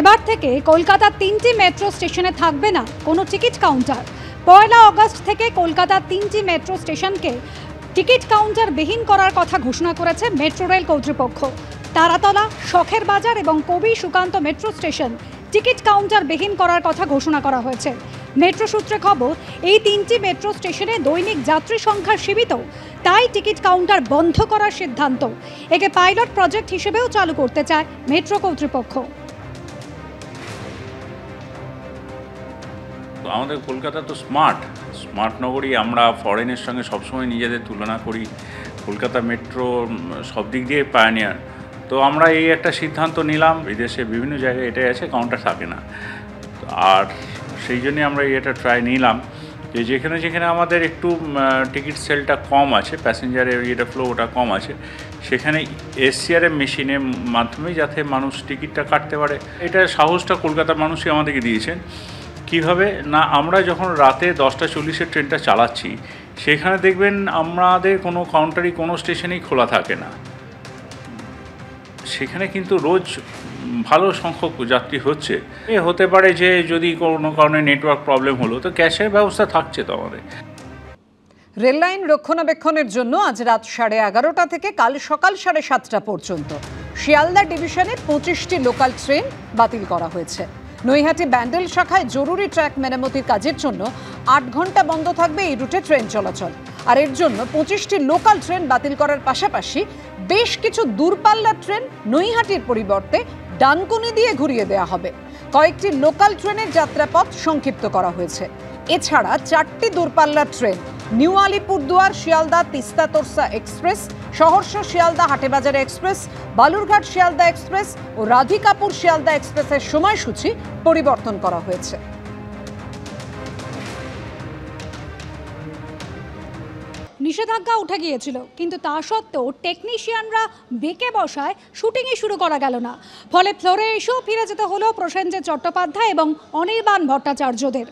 এবার থেকে কলকাতার 3টি মেট্রো স্টেশনে থাকবে না কোনো টিকিট কাউন্টার। 1 আগস্ট থেকে কলকাতার 3টি মেট্রো স্টেশনকে টিকিট কাউন্টার বিহীন করার কথা ঘোষণা করেছে মেট্রো রেল কর্তৃপক্ষ। তারাতলা, শখের বাজার এবং কবি Sukanta metro station ticket counter বিহীন করার কথা ঘোষণা করা হয়েছে। মেট্রো সূত্রে খবর, এই 3টি মেট্রো স্টেশনে দৈনিক যাত্রী সংখ্যা সীমিত, তাই টিকিট কাউন্টার বন্ধ করার সিদ্ধান্ত। একে পাইলট প্রজেক্ট হিসেবেও চালু করতে চায় মেট্রো কর্তৃপক্ষ। আমাদের কলকাতা তো স্মার্ট নগরী। আমরা ফরেনের সঙ্গে সবসময় নিজেদের তুলনা করি। কলকাতা মেট্রো সব দিক দিয়ে পায়োনিয়ার। তো আমরা এই একটা সিদ্ধান্ত নিলাম, বিদেশে বিভিন্ন জায়গায় এটাই আছে, কাউন্টার থাকে না। আর সেই জন্যে আমরা এটা ট্রাই নিলাম যে যেখানে আমাদের একটু টিকিট সেলটা কম আছে, প্যাসেঞ্জারের ইয়েটা ফ্লো ওটা কম আছে, সেখানে এসসিআরএম মেশিনের মাধ্যমে যাতে মানুষ টিকিটটা কাটতে পারে। এটা সাহসটা কলকাতার মানুষই আমাদেরকে দিয়েছেন। কীভাবে না, আমরা যখন রাতে 10টা 40-এর ট্রেনটা চালাচ্ছি, সেখানে দেখবেন আমাদের কোনো কাউন্টারই কোনো স্টেশনেই খোলা থাকে না। সেখানে কিন্তু রোজ ভালো সংখ্যক যাত্রী হচ্ছে। হতে পারে যে যদি কোনো কারণে নেটওয়ার্ক প্রবলেম হলো, তো ক্যাশের ব্যবস্থা থাকছে তো আমাদের। রেল লাইন রক্ষণাবেক্ষণের জন্য আজ রাত 11:30 থেকে কাল সকাল 7:30 পর্যন্ত শিয়ালদা ডিভিশনে 25টি লোকাল ট্রেন বাতিল করা হয়েছে। নৈহাটি ব্যান্ডেল শাখায় জরুরি ট্র্যাক মেরামতির কাজের জন্য 8 ঘন্টা বন্ধ থাকবে এই রুটে ট্রেন চলাচল। আর এর জন্য 25টি লোকাল ট্রেন বাতিল করার পাশাপাশি বেশ কিছু দূরপাল্লার ট্রেন নৈহাটির পরিবর্তে ডানকুনি দিয়ে ঘুরিয়ে দেওয়া হবে। কয়েকটি লোকাল ট্রেনের যাত্রাপথ সংক্ষিপ্ত করা হয়েছে। এছাড়া 4টি দূরপাল্লার train new Alipurduar Sealdah Teesta Torsa express, Saharsa Sealdah Hatebazare express, Balurghat Sealdah express ও রাধিকাপুর শিয়ালদা এক্সপ্রেসের সময়সূচি পরিবর্তন করা হয়েছে। নিষেধাজ্ঞা উঠে গিয়েছিল, কিন্তু তা সত্ত্বেও টেকনিশিয়ানরা বেঁকে বসায় শুটিংই শুরু করা গেল না। ফলে ফ্লোরে এসেও ফিরে যেতে হলো প্রসেনজিৎ চট্টোপাধ্যায় এবং অনির্বাণ ভট্টাচার্যদের।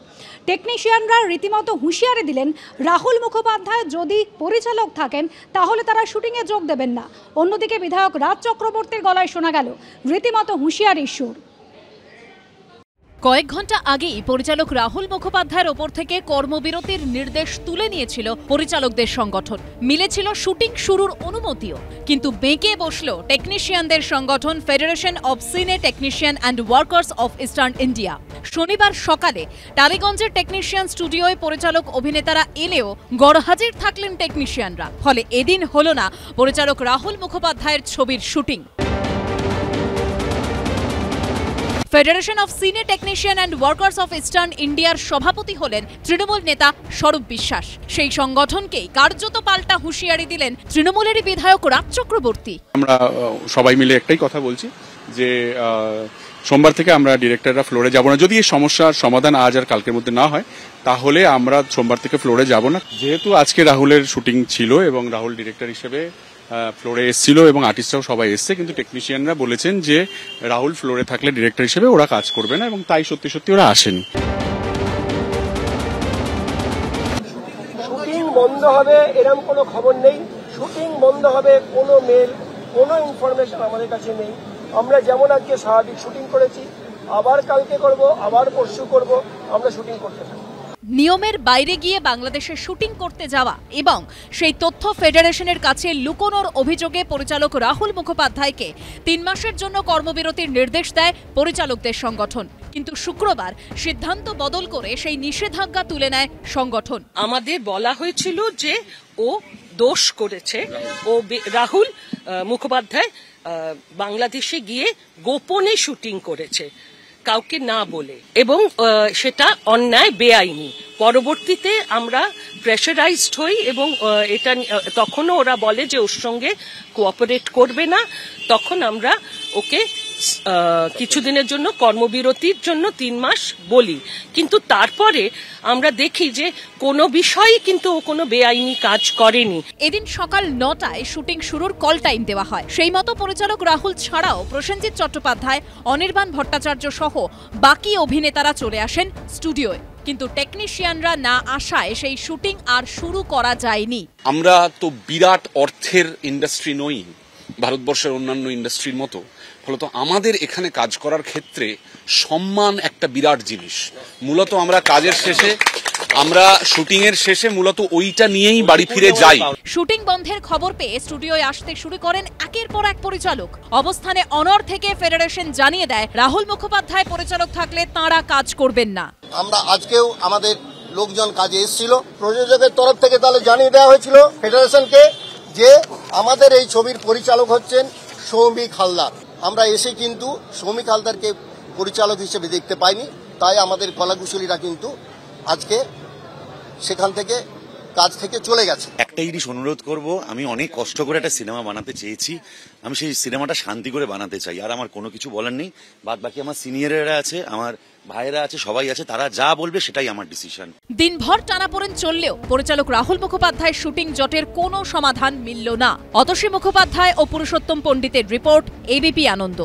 টেকনিশিয়ানরা রীতিমতো হুঁশিয়ারি দিলেন, রাহুল মুখোপাধ্যায় যদি পরিচালক থাকেন তাহলে তারা শুটিংয়ে যোগ দেবেন না। অন্যদিকে বিধায়ক রাজ চক্রবর্তীর গলায় শোনা গেল রীতিমতো হুঁশিয়ারির সুর। কয়েক ঘন্টা আগেই পরিচালক রাহুল মুখোপাধ্যায়ের ওপর থেকে কর্মবিরতির নির্দেশ তুলে নিয়েছিল পরিচালকদের সংগঠন। মিলেছিল শুটিং শুরুর অনুমতিও, কিন্তু বেঁকে বসল টেকনিশিয়ানদের সংগঠন ফেডারেশন অব সিনে technician and workers of eastern India. শনিবার সকালে টালিগঞ্জের টেকনিশিয়ান স্টুডিওয় পরিচালক অভিনেতারা এলেও গড়হাজির থাকলেন টেকনিশিয়ানরা। ফলে এদিন হল না পরিচালক রাহুল মুখোপাধ্যায়ের ছবির শুটিং। ফেডারেশন অফ সিনে technician and workers of eastern ইন্ডিয়ার সভাপতি হলেন তৃণমূল নেতা স্বরূপ বিশ্বাস। সেই সংগঠনকেই কার্যত পাল্টা হুঁশিয়ারি দিলেন তৃণমূলেরই বিধায়ক রাজ চক্রবর্তী। আমরা সবাই মিলে একটাই কথা বলছি যে সোমবার থেকে আমরা ডিরেক্টররা ফ্লোরে যাব না। যদি এই সমস্যার সমাধান আজ আর কালকের মধ্যে না হয়, তাহলে আমরা সোমবার থেকে ফ্লোরে যাব না। যেহেতু আজকে রাহুলের শুটিং ছিল এবং রাহুল ডিরেক্টর হিসেবে ফ্লোরে এসেছিল এবং আর্টিস্টরাও সবাই এসছে, কিন্তু টেকনিশিয়ানরা বলেছেন যে রাহুল ফ্লোরে থাকলে ডিরেক্টর হিসেবে ওরা কাজ করবে না, এবং তাই সত্যি ওরা আসেন। শুটিং বন্ধ হবে এরকম কোনো খবর নেই। শুটিং বন্ধ হবে কোনো মেল, কোনো ইনফরমেশন আমাদের কাছে নেই। আমরা যেমন আজকে স্বাভাবিক শুটিং করেছি, আবার কালকে করব, আবার পরশু করব, আমরা শুটিং করতে থাকি। নিয়মের বাইরে গিয়ে বাংলাদেশে শুটিং করতে যাওয়া এবং সেই তথ্য ফেডারেশনের কাছে লুকোনোর অভিযোগে পরিচালক রাহুল মুখোপাধ্যায়কে 3 মাসের জন্য কর্মবিরতির নির্দেশ দেয় পরিচালকদের সংগঠন। কিন্তু শুক্রবার সিদ্ধান্ত বদল করে সেই নিষেধাজ্ঞা তুলে নেয় সংগঠন। আমাদের বলা হয়েছিল যে ও দোষ করেছে, ও রাহুল মুখোপাধ্যায় বাংলাদেশে গিয়ে গোপনে শুটিং করেছে, কাউকে না বলে, এবং সেটা অন্যায়, বেআইনি। পরবর্তীতে আমরা প্রেশারাইজড হই এবং এটা তখনও ওরা বলে যে ওর সঙ্গে কোঅপারেট করবে না। তখন আমরা ওকে কিছুদিনের জন্য কর্মবিরতির জন্য 3 মাস বলি, কিন্তু তারপরে আমরা দেখি যে কোনো বিষয়ই কিন্তু ও কোনো বেআইনি কাজ করেনি। এদিন সকাল 9টায় শুটিং শুরুর কল টাইম দেওয়া হয়। সেই মতো পরিচালক রাহুল ছাড়াও প্রসেনজিৎ চট্টোপাধ্যায়, অনির্বাণ ভট্টাচার্য সহ বাকি অভিনেতারা চলে আসেন স্টুডিওয়। কিন্তু টেকনিশিয়ানরা না আসায় সেই শুটিং আর শুরু করা যায়নি। আমরা তো বিরাট অর্থের ইন্ডাস্ট্রি নই ভারতবর্ষের অন্যান্য ইন্ডাস্ট্রির মতো, ফলত আমাদের এখানে কাজ করার ক্ষেত্রে সম্মান একটা বিরাট জিনিস। মূলত আমরা কাজের শেষে, আমরা শুটিং এর শেষে মূলত ওইটা নিয়েই বাড়ি ফিরে যাই। শুটিং বন্ধের খবর পেয়ে স্টুডিওয় আসতে শুরু করেন একের পর এক পরিচালক। অবস্থানে অনড় থেকে ফেডারেশন জানিয়ে দেয় রাহুল মুখোপাধ্যায় পরিচালক থাকলে তাঁরা কাজ করবেন না। আমরা আজকেও আমাদের লোকজন কাজে এসেছিল, প্রযোজকের তরফ থেকে তাহলে জানিয়ে দেওয়া হয়েছিল ফেডারেশনকে যে আমাদের এই ছবির পরিচালক হচ্ছেন সৌমিক হালদার। আমরা এসে কিন্তু সৌমিক হালদারকে পরিচালক হিসেবে দেখতে পাইনি, তাই আমাদের কলাকুশলীরা কিন্তু আজকে সেখান থেকে কাজ থেকে চলে গেছে। একটাই জিনিস অনুরোধ করব, আমি অনেক কষ্ট করে একটা সিনেমা বানাতে চেয়েছি, আমি সেই সিনেমাটা শান্তি করে বানাতে চাই। আর আমার কোনো কিছু বলার নেই, বাদ বাকি আমার সিনিয়ররা আছে, আমার ভাইয়েরা আছে, সবাই আছে, তারা যা বলবে সেটাই আমার ডিসিশন। দিনভর টানাপোড়েন চললেও পরিচালক রাহুল মুখোপাধ্যায় শুটিং জটের কোনো সমাধান মিলল না। অতসী মুখোপাধ্যায় ও পুরুষোত্তম পণ্ডিতের রিপোর্ট, এবিপি আনন্দ।